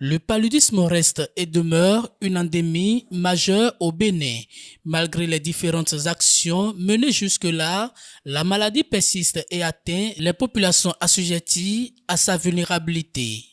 Le paludisme reste et demeure une endémie majeure au Bénin. Malgré les différentes actions menées jusque-là, la maladie persiste et atteint les populations assujetties à sa vulnérabilité.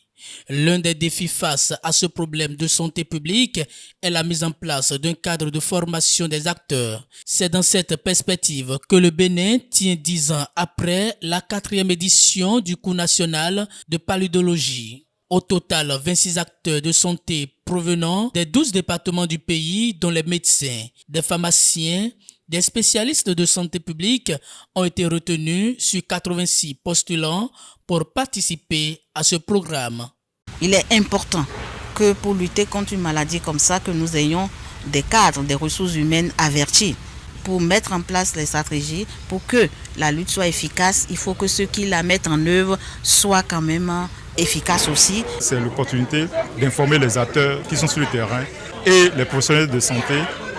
L'un des défis face à ce problème de santé publique est la mise en place d'un cadre de formation des acteurs. C'est dans cette perspective que le Bénin tient 10 ans après la 4e édition du cours national de paludologie. Au total, 26 acteurs de santé provenant des 12 départements du pays, dont les médecins, des pharmaciens, des spécialistes de santé publique, ont été retenus sur 86 postulants pour participer à ce programme. Il est important que pour lutter contre une maladie comme ça, que nous ayons des cadres, des ressources humaines avertis. Pour mettre en place les stratégies, pour que la lutte soit efficace, il faut que ceux qui la mettent en œuvre soient quand même efficaces aussi. C'est l'opportunité d'informer les acteurs qui sont sur le terrain et les professionnels de santé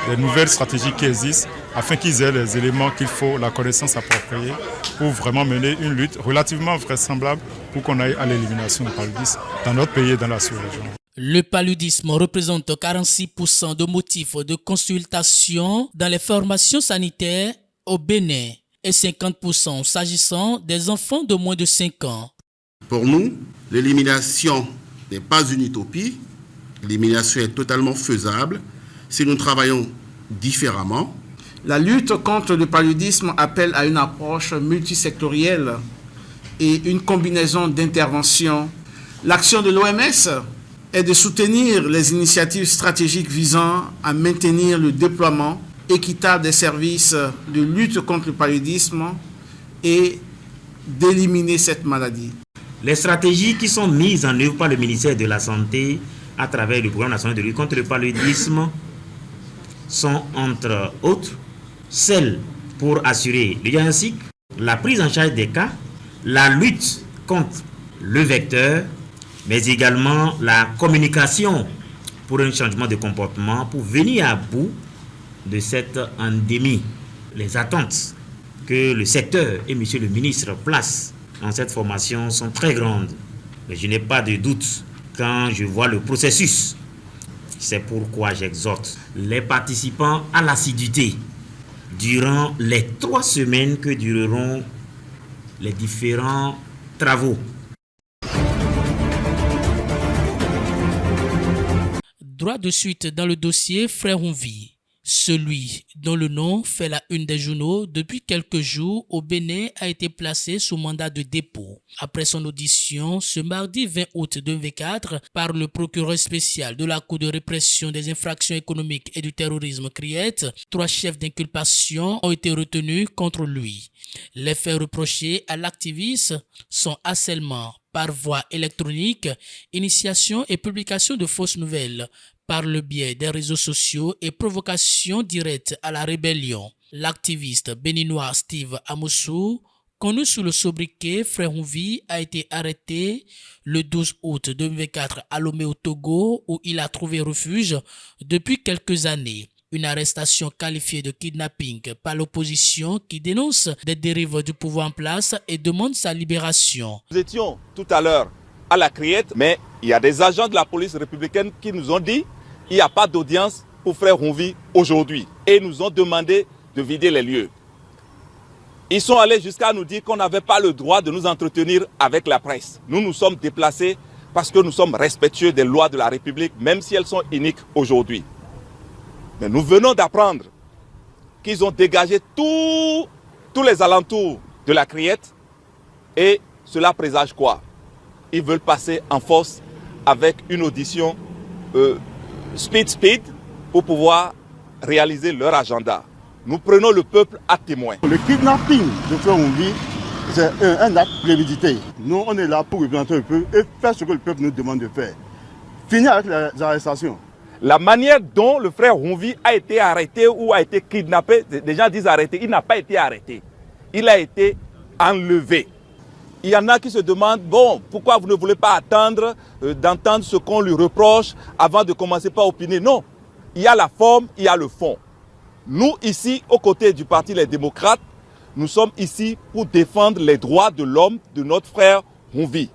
des nouvelles stratégies qui existent afin qu'ils aient les éléments qu'il faut, la connaissance appropriée pour vraiment mener une lutte relativement vraisemblable pour qu'on aille à l'élimination du paludisme dans notre pays et dans la sous-région. Le paludisme représente 46% de motifs de consultation dans les formations sanitaires au Bénin et 50% s'agissant des enfants de moins de 5 ans. Pour nous, l'élimination n'est pas une utopie. L'élimination est totalement faisable si nous travaillons différemment. La lutte contre le paludisme appelle à une approche multisectorielle et une combinaison d'interventions. L'action de l'OMS est de soutenir les initiatives stratégiques visant à maintenir le déploiement équitable des services de lutte contre le paludisme et d'éliminer cette maladie. Les stratégies qui sont mises en œuvre par le ministère de la Santé à travers le programme national de lutte contre le paludisme sont entre autres celles pour assurer le diagnostic, la prise en charge des cas, la lutte contre le vecteur, mais également la communication pour un changement de comportement, pour venir à bout de cette endémie. Les attentes que le secteur et monsieur le ministre placent dans cette formation sont très grandes. Mais je n'ai pas de doute quand je vois le processus. C'est pourquoi j'exhorte les participants à l'assiduité durant les 3 semaines que dureront les différents travaux. Droit de suite dans le dossier Frère Honvi. Celui dont le nom fait la une des journaux depuis quelques jours au Bénin a été placé sous mandat de dépôt. Après son audition ce mardi 20 août 2024 par le procureur spécial de la Cour de répression des infractions économiques et du terrorisme CRIET, 3 chefs d'inculpation ont été retenus contre lui. Les faits reprochés à l'activiste sont harcèlement par voie électronique, initiation et publication de fausses nouvelles par le biais des réseaux sociaux et provocation directe à la rébellion. L'activiste béninois Steve Amoussou, connu sous le sobriquet Frère Honvi, a été arrêté le 12 août 2024 à Lomé au Togo où il a trouvé refuge depuis quelques années. Une arrestation qualifiée de kidnapping par l'opposition qui dénonce des dérives du pouvoir en place et demande sa libération. Nous étions tout à l'heure à la Criette, mais il y a des agents de la police républicaine qui nous ont dit qu'il n'y a pas d'audience pour Frère Honvi aujourd'hui et nous ont demandé de vider les lieux. Ils sont allés jusqu'à nous dire qu'on n'avait pas le droit de nous entretenir avec la presse. Nous nous sommes déplacés parce que nous sommes respectueux des lois de la République, même si elles sont iniques aujourd'hui. Mais nous venons d'apprendre qu'ils ont dégagé tous les alentours de la Criette et cela présage quoi? Ils veulent passer en force avec une audition speed pour pouvoir réaliser leur agenda. Nous prenons le peuple à témoin. Le kidnapping de Frère Honvi, c'est un acte prémédité. Nous, on est là pour représenter le peuple et faire ce que le peuple nous demande de faire. Finir avec les arrestations. La manière dont le Frère Honvi a été arrêté ou a été kidnappé, des gens disent arrêté, il n'a pas été arrêté. Il a été enlevé. Il y en a qui se demandent, bon, pourquoi vous ne voulez pas attendre d'entendre ce qu'on lui reproche avant de commencer par opiner? Non, il y a la forme, il y a le fond. Nous, ici, aux côtés du Parti Les Démocrates, nous sommes ici pour défendre les droits de l'homme, de notre frère Honvi.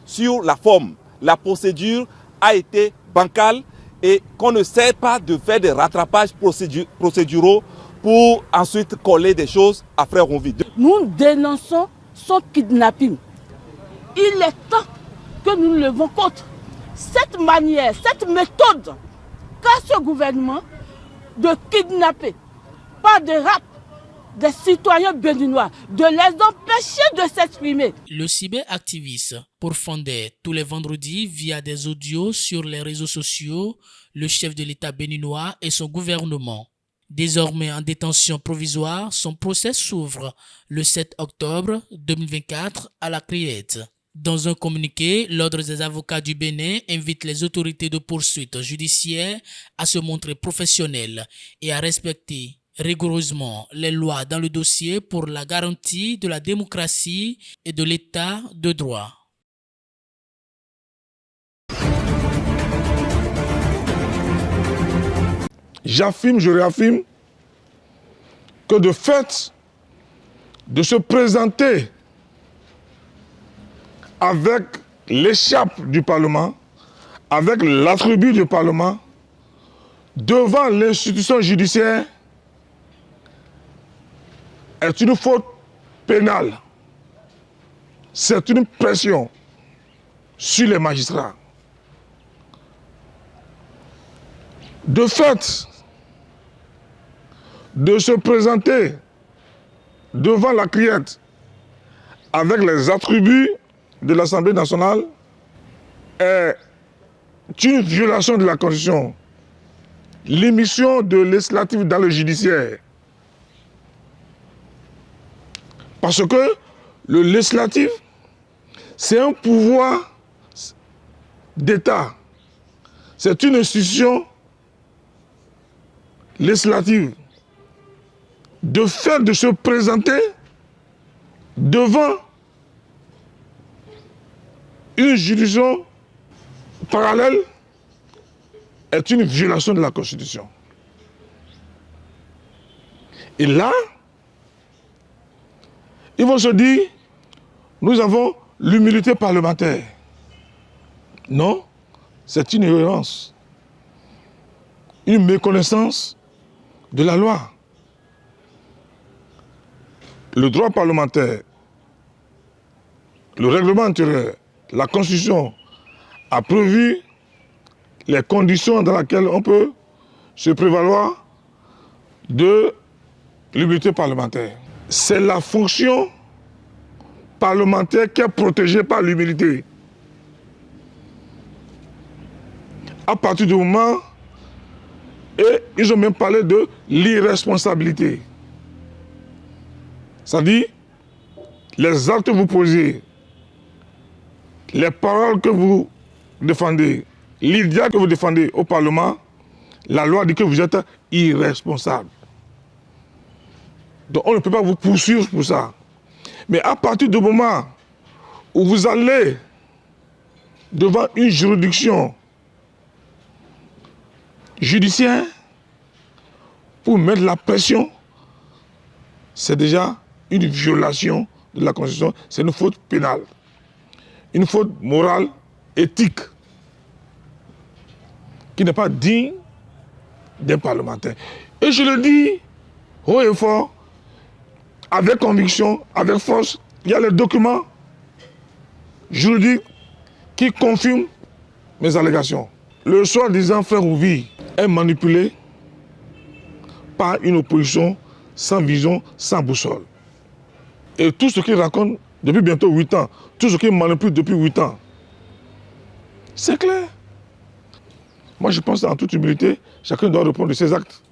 Sur la forme, la procédure a été bancale et qu'on ne sait pas de faire des rattrapages procéduraux pour ensuite coller des choses à Frère Ronvi. Nous dénonçons son kidnapping. Il est temps que nous nous levons contre cette manière, cette méthode qu'a ce gouvernement de kidnapper par des rap des citoyens béninois, de les empêcher de s'exprimer. Le cyberactiviste pourfendait tous les vendredis via des audios sur les réseaux sociaux le chef de l'État béninois et son gouvernement. Désormais en détention provisoire, son procès s'ouvre le 7 octobre 2024 à la Criette. Dans un communiqué, l'Ordre des avocats du Bénin invite les autorités de poursuite judiciaire à se montrer professionnelles et à respecter rigoureusement les lois dans le dossier pour la garantie de la démocratie et de l'état de droit. J'affirme, je réaffirme que de fait de se présenter avec l'écharpe du Parlement, avec l'attribut du Parlement, devant l'institution judiciaire, est une faute pénale. C'est une pression sur les magistrats. De fait, de se présenter devant la Criette avec les attributs de l'Assemblée nationale est une violation de la Constitution. L'émission de législatif dans le judiciaire. Parce que le législatif, c'est un pouvoir d'État. C'est une institution législative. De fait de se présenter devant une juridiction parallèle est une violation de la Constitution. Et là, ils vont se dire, nous avons l'humilité parlementaire. Non, c'est une ignorance, une méconnaissance de la loi. Le droit parlementaire, le règlement intérieur, la Constitution a prévu les conditions dans lesquelles on peut se prévaloir de l'humilité parlementaire. C'est la fonction parlementaire qui est protégée par l'humilité. À partir du moment, et ils ont même parlé de l'irresponsabilité. C'est-à-dire, les actes que vous posez, les paroles que vous défendez, l'idée que vous défendez au Parlement, la loi dit que vous êtes irresponsable. Donc on ne peut pas vous poursuivre pour ça. Mais à partir du moment où vous allez devant une juridiction judiciaire pour mettre la pression, c'est déjà une violation de la Constitution, c'est une faute pénale, une faute morale, éthique, qui n'est pas digne d'un parlementaire. Et je le dis haut et fort, avec conviction, avec force, il y a les documents juridiques qui confirment mes allégations. Le soi-disant frère Rouvi est manipulé par une opposition sans vision, sans boussole. Et tout ce qu'il raconte depuis bientôt 8 ans, tout ce qu'il manipule depuis 8 ans, c'est clair. Moi je pense en toute humilité, chacun doit répondre de ses actes.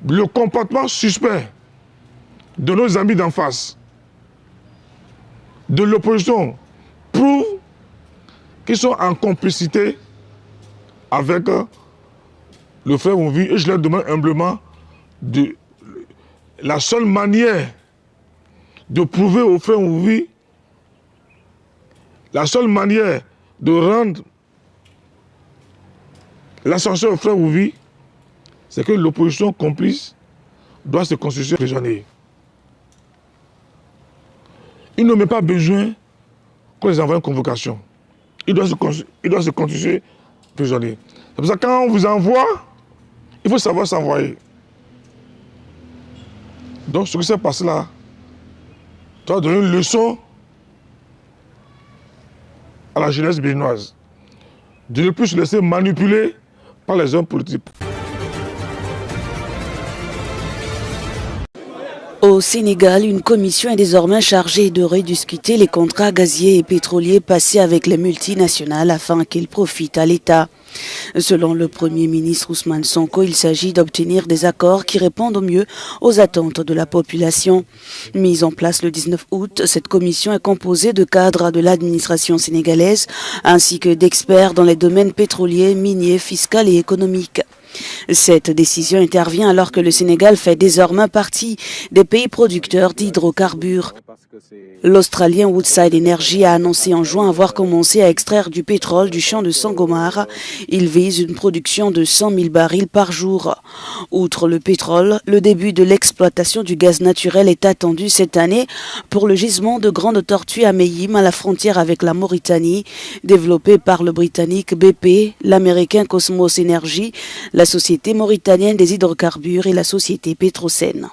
Le comportement suspect de nos amis d'en face, de l'opposition, prouve qu'ils sont en complicité avec le frère Rouvi. Et je leur demande humblement, la seule manière de prouver au frère Rouvi, la seule manière de rendre l'ascenseur au frère Rouvi, c'est que l'opposition complice doit se constituer prisonnier. Il n'a même pas besoin qu'on les envoie une convocation. il doit se constituer prisonnier. C'est pour ça que quand on vous envoie, il faut savoir s'envoyer. Donc ce qui s'est passé là, doit donner une leçon à la jeunesse béninoise, de ne plus se laisser manipuler par les hommes politiques. Au Sénégal, une commission est désormais chargée de rediscuter les contrats gaziers et pétroliers passés avec les multinationales afin qu'ils profitent à l'État. Selon le Premier ministre Ousmane Sonko, il s'agit d'obtenir des accords qui répondent au mieux aux attentes de la population. Mise en place le 19 août, cette commission est composée de cadres de l'administration sénégalaise ainsi que d'experts dans les domaines pétroliers, miniers, fiscaux et économiques. Cette décision intervient alors que le Sénégal fait désormais partie des pays producteurs d'hydrocarbures. L'Australien Woodside Energy a annoncé en juin avoir commencé à extraire du pétrole du champ de Sangomar. Il vise une production de 100 000 barils par jour. Outre le pétrole, le début de l'exploitation du gaz naturel est attendu cette année pour le gisement de Grande Tortue à Meyim, à la frontière avec la Mauritanie, développé par le Britannique BP, l'Américain Cosmos Energy, la Société mauritanienne des hydrocarbures et la Société Petrosen.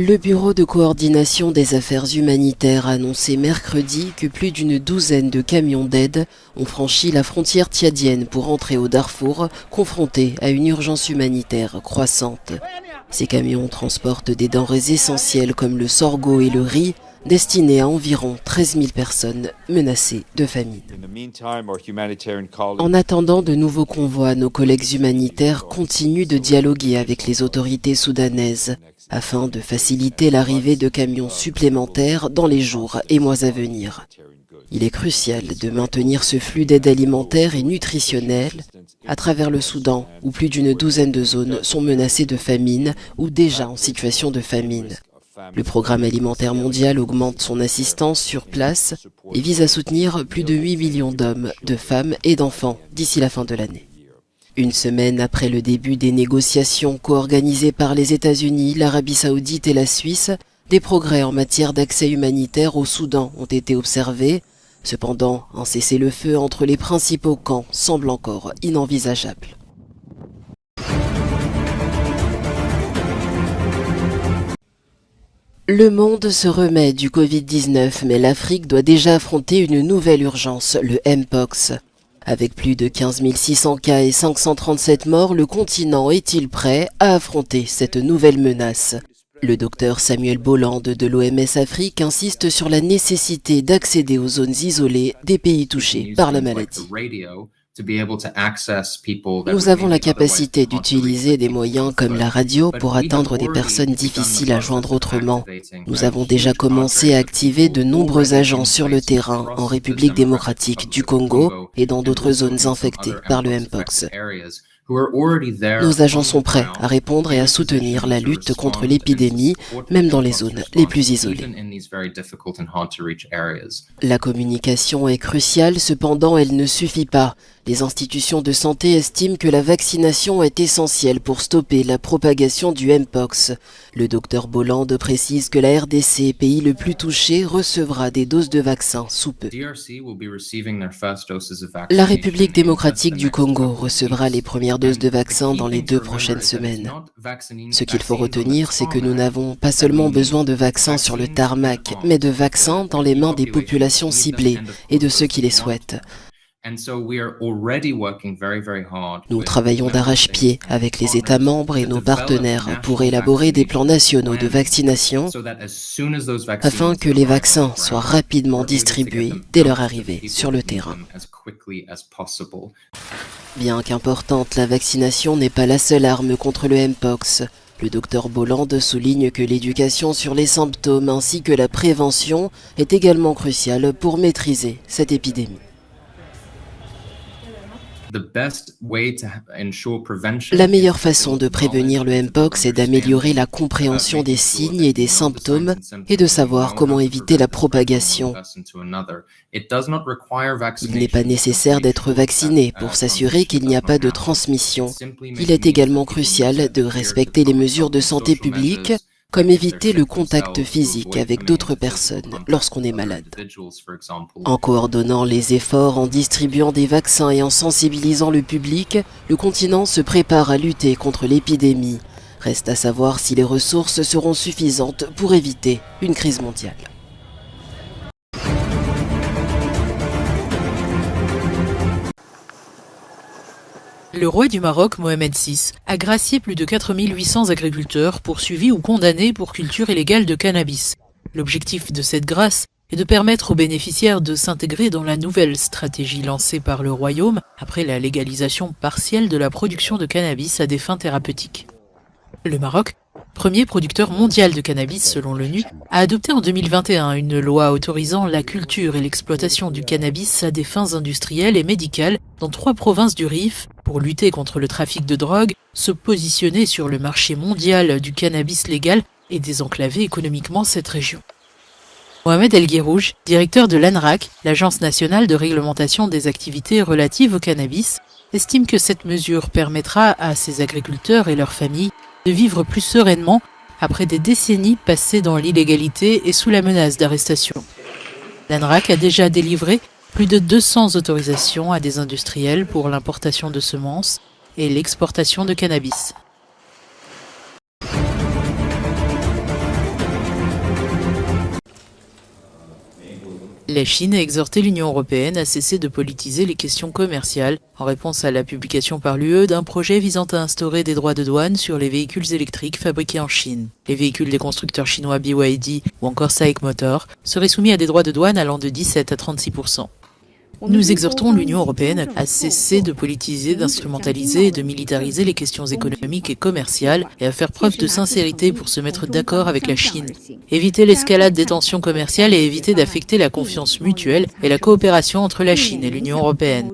Le Bureau de coordination des affaires humanitaires a annoncé mercredi que plus d'une douzaine de camions d'aide ont franchi la frontière tchadienne pour entrer au Darfour, confronté à une urgence humanitaire croissante. Ces camions transportent des denrées essentielles comme le sorgho et le riz, destinés à environ 13 000 personnes menacées de famine. En attendant de nouveaux convois, nos collègues humanitaires continuent de dialoguer avec les autorités soudanaises afin de faciliter l'arrivée de camions supplémentaires dans les jours et mois à venir. Il est crucial de maintenir ce flux d'aide alimentaire et nutritionnelle à travers le Soudan, où plus d'une douzaine de zones sont menacées de famine ou déjà en situation de famine. Le Programme alimentaire mondial augmente son assistance sur place et vise à soutenir plus de 8 millions d'hommes, de femmes et d'enfants d'ici la fin de l'année. Une semaine après le début des négociations co-organisées par les États-Unis, l'Arabie saoudite et la Suisse, des progrès en matière d'accès humanitaire au Soudan ont été observés. Cependant, un cessez-le-feu entre les principaux camps semble encore inenvisageable. Le monde se remet du Covid-19, mais l'Afrique doit déjà affronter une nouvelle urgence, le Mpox. Avec plus de 15 600 cas et 537 morts, le continent est-il prêt à affronter cette nouvelle menace? Le docteur Samuel Bolland de l'OMS Afrique insiste sur la nécessité d'accéder aux zones isolées des pays touchés par la maladie. Nous avons la capacité d'utiliser des moyens comme la radio pour atteindre des personnes difficiles à joindre autrement. Nous avons déjà commencé à activer de nombreux agents sur le terrain en République démocratique du Congo et dans d'autres zones infectées par le Mpox. Nos agents sont prêts à répondre et à soutenir la lutte contre l'épidémie, même dans les zones les plus isolées. La communication est cruciale, cependant elle ne suffit pas. Les institutions de santé estiment que la vaccination est essentielle pour stopper la propagation du Mpox. Le docteur Bolland précise que la RDC, pays le plus touché, recevra des doses de vaccins sous peu. La République démocratique du Congo recevra les premières doses de vaccins dans les 2 prochaines semaines. Ce qu'il faut retenir, c'est que nous n'avons pas seulement besoin de vaccins sur le tarmac, mais de vaccins dans les mains des populations ciblées et de ceux qui les souhaitent. Nous travaillons d'arrache-pied avec les États membres et nos partenaires pour élaborer des plans nationaux de vaccination afin que les vaccins soient rapidement distribués dès leur arrivée sur le terrain. Bien qu'importante, la vaccination n'est pas la seule arme contre le Mpox. Le docteur Bolland souligne que l'éducation sur les symptômes ainsi que la prévention est également cruciale pour maîtriser cette épidémie. La meilleure façon de prévenir le Mpox est d'améliorer la compréhension des signes et des symptômes et de savoir comment éviter la propagation. Il n'est pas nécessaire d'être vacciné pour s'assurer qu'il n'y a pas de transmission. Il est également crucial de respecter les mesures de santé publique, comme éviter le contact physique avec d'autres personnes lorsqu'on est malade. En coordonnant les efforts, en distribuant des vaccins et en sensibilisant le public, le continent se prépare à lutter contre l'épidémie. Reste à savoir si les ressources seront suffisantes pour éviter une crise mondiale. Le roi du Maroc, Mohamed VI, a gracié plus de 4800 agriculteurs poursuivis ou condamnés pour culture illégale de cannabis. L'objectif de cette grâce est de permettre aux bénéficiaires de s'intégrer dans la nouvelle stratégie lancée par le royaume après la légalisation partielle de la production de cannabis à des fins thérapeutiques. Le Maroc, premier producteur mondial de cannabis selon l'ONU, a adopté en 2021 une loi autorisant la culture et l'exploitation du cannabis à des fins industrielles et médicales dans 3 provinces du Rif pour lutter contre le trafic de drogue, se positionner sur le marché mondial du cannabis légal et désenclaver économiquement cette région. Mohamed El Guerrouj, directeur de l'ANRAC, l'Agence nationale de réglementation des activités relatives au cannabis, estime que cette mesure permettra à ces agriculteurs et leurs familles de vivre plus sereinement après des décennies passées dans l'illégalité et sous la menace d'arrestation. L'ANRAC a déjà délivré plus de 200 autorisations à des industriels pour l'importation de semences et l'exportation de cannabis. La Chine a exhorté l'Union européenne à cesser de politiser les questions commerciales en réponse à la publication par l'UE d'un projet visant à instaurer des droits de douane sur les véhicules électriques fabriqués en Chine. Les véhicules des constructeurs chinois BYD ou encore SAIC Motor seraient soumis à des droits de douane allant de 17 à 36%. Nous exhortons l'Union européenne à cesser de politiser, d'instrumentaliser et de militariser les questions économiques et commerciales et à faire preuve de sincérité pour se mettre d'accord avec la Chine. Éviter l'escalade des tensions commerciales et éviter d'affecter la confiance mutuelle et la coopération entre la Chine et l'Union européenne.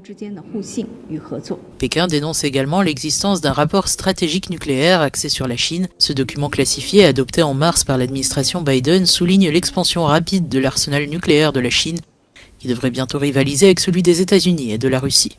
Pékin dénonce également l'existence d'un rapport stratégique nucléaire axé sur la Chine. Ce document classifié, adopté en mars par l'administration Biden, souligne l'expansion rapide de l'arsenal nucléaire de la Chine, qui devrait bientôt rivaliser avec celui des États-Unis et de la Russie.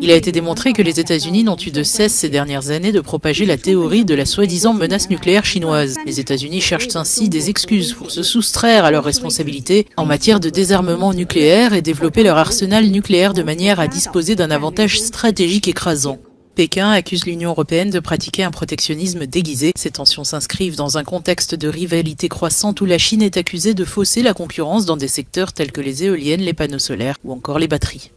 Il a été démontré que les États-Unis n'ont eu de cesse ces dernières années de propager la théorie de la soi-disant menace nucléaire chinoise. Les États-Unis cherchent ainsi des excuses pour se soustraire à leurs responsabilités en matière de désarmement nucléaire et développer leur arsenal nucléaire de manière à disposer d'un avantage stratégique écrasant. Pékin accuse l'Union européenne de pratiquer un protectionnisme déguisé. Ces tensions s'inscrivent dans un contexte de rivalité croissante où la Chine est accusée de fausser la concurrence dans des secteurs tels que les éoliennes, les panneaux solaires ou encore les batteries.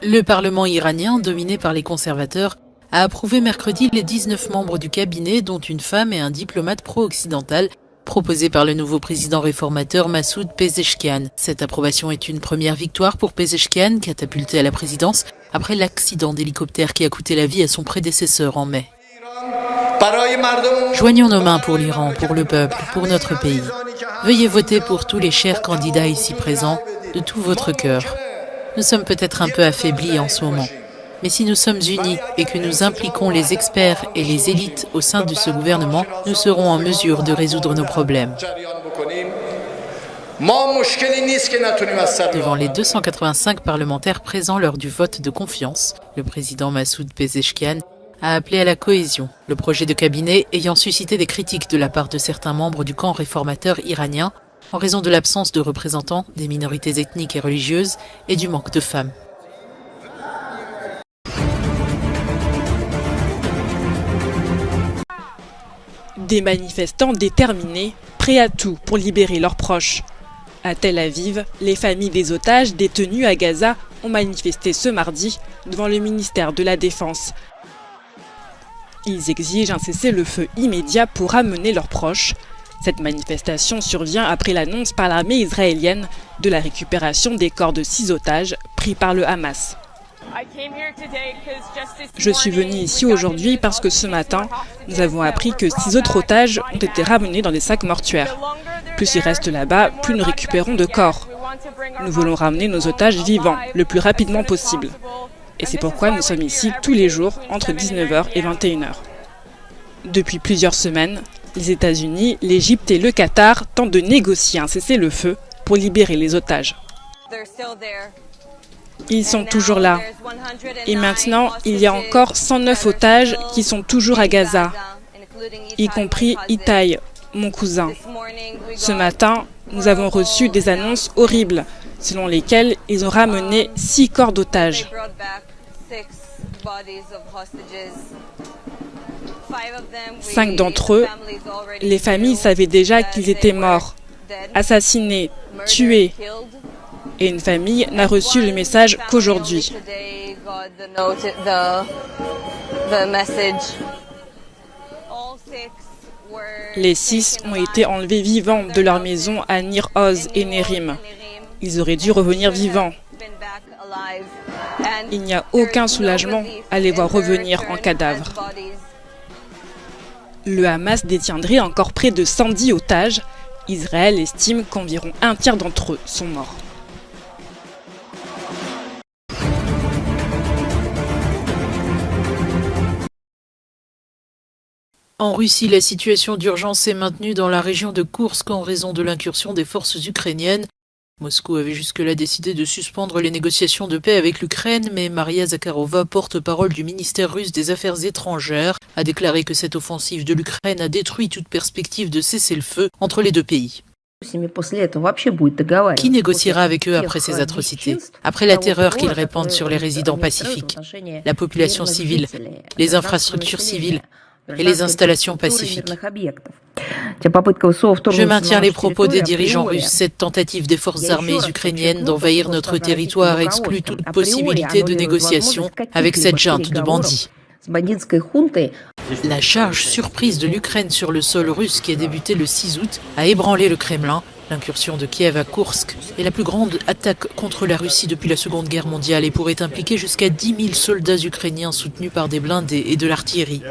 Le Parlement iranien, dominé par les conservateurs, a approuvé mercredi les 19 membres du cabinet, dont une femme et un diplomate pro-occidental, proposé par le nouveau président réformateur Massoud Pezeshkian. Cette approbation est une première victoire pour Pezeshkian, catapulté à la présidence après l'accident d'hélicoptère qui a coûté la vie à son prédécesseur en mai. Joignons nos mains pour l'Iran, pour le peuple, pour notre pays. Veuillez voter pour tous les chers candidats ici présents, de tout votre cœur. Nous sommes peut-être un peu affaiblis en ce moment. Mais si nous sommes unis et que nous impliquons les experts et les élites au sein de ce gouvernement, nous serons en mesure de résoudre nos problèmes. Devant les 285 parlementaires présents lors du vote de confiance, le président Massoud Pezeshkian a appelé à la cohésion, le projet de cabinet ayant suscité des critiques de la part de certains membres du camp réformateur iranien en raison de l'absence de représentants des minorités ethniques et religieuses et du manque de femmes. Des manifestants déterminés, prêts à tout pour libérer leurs proches. À Tel Aviv, les familles des otages détenus à Gaza ont manifesté ce mardi devant le ministère de la Défense. Ils exigent un cessez-le-feu immédiat pour ramener leurs proches. Cette manifestation survient après l'annonce par l'armée israélienne de la récupération des corps de 6 otages pris par le Hamas. Je suis venu ici aujourd'hui parce que ce matin, nous avons appris que 6 autres otages ont été ramenés dans des sacs mortuaires. Plus ils restent là-bas, plus nous récupérons de corps. Nous voulons ramener nos otages vivants le plus rapidement possible. Et c'est pourquoi nous sommes ici tous les jours entre 19h et 21h. Depuis plusieurs semaines, les États-Unis, l'Égypte et le Qatar tentent de négocier un cessez-le-feu pour libérer les otages. Ils sont toujours là. Et maintenant, il y a encore 109 otages qui sont toujours à Gaza, y compris Itaï, mon cousin. Ce matin, nous avons reçu des annonces horribles, selon lesquelles ils ont ramené 6 corps d'otages. 5 d'entre eux, les familles savaient déjà qu'ils étaient morts, assassinés, tués. Et une famille n'a reçu le message qu'aujourd'hui. Les 6 ont été enlevés vivants de leur maison à Nir Oz et Nérim. Ils auraient dû revenir vivants. Il n'y a aucun soulagement à les voir revenir en cadavre. Le Hamas détiendrait encore près de 110 otages. Israël estime qu'environ un tiers d'entre eux sont morts. En Russie, la situation d'urgence s'est maintenue dans la région de Koursk en raison de l'incursion des forces ukrainiennes. Moscou avait jusque-là décidé de suspendre les négociations de paix avec l'Ukraine, mais Maria Zakharova, porte-parole du ministère russe des Affaires étrangères, a déclaré que cette offensive de l'Ukraine a détruit toute perspective de cessez-le-feu entre les deux pays. Qui négociera avec eux après ces atrocités, après la terreur qu'ils répandent sur les résidents pacifiques, la population civile, les infrastructures civiles et les installations pacifiques? Je maintiens les propos des dirigeants russes. Cette tentative des forces armées ukrainiennes d'envahir notre territoire exclut toute possibilité de négociation avec cette junte de bandits. La charge surprise de l'Ukraine sur le sol russe qui a débuté le 6 août a ébranlé le Kremlin. L'incursion de Kiev à Koursk est la plus grande attaque contre la Russie depuis la Seconde Guerre mondiale et pourrait impliquer jusqu'à 10 000 soldats ukrainiens soutenus par des blindés et de l'artillerie.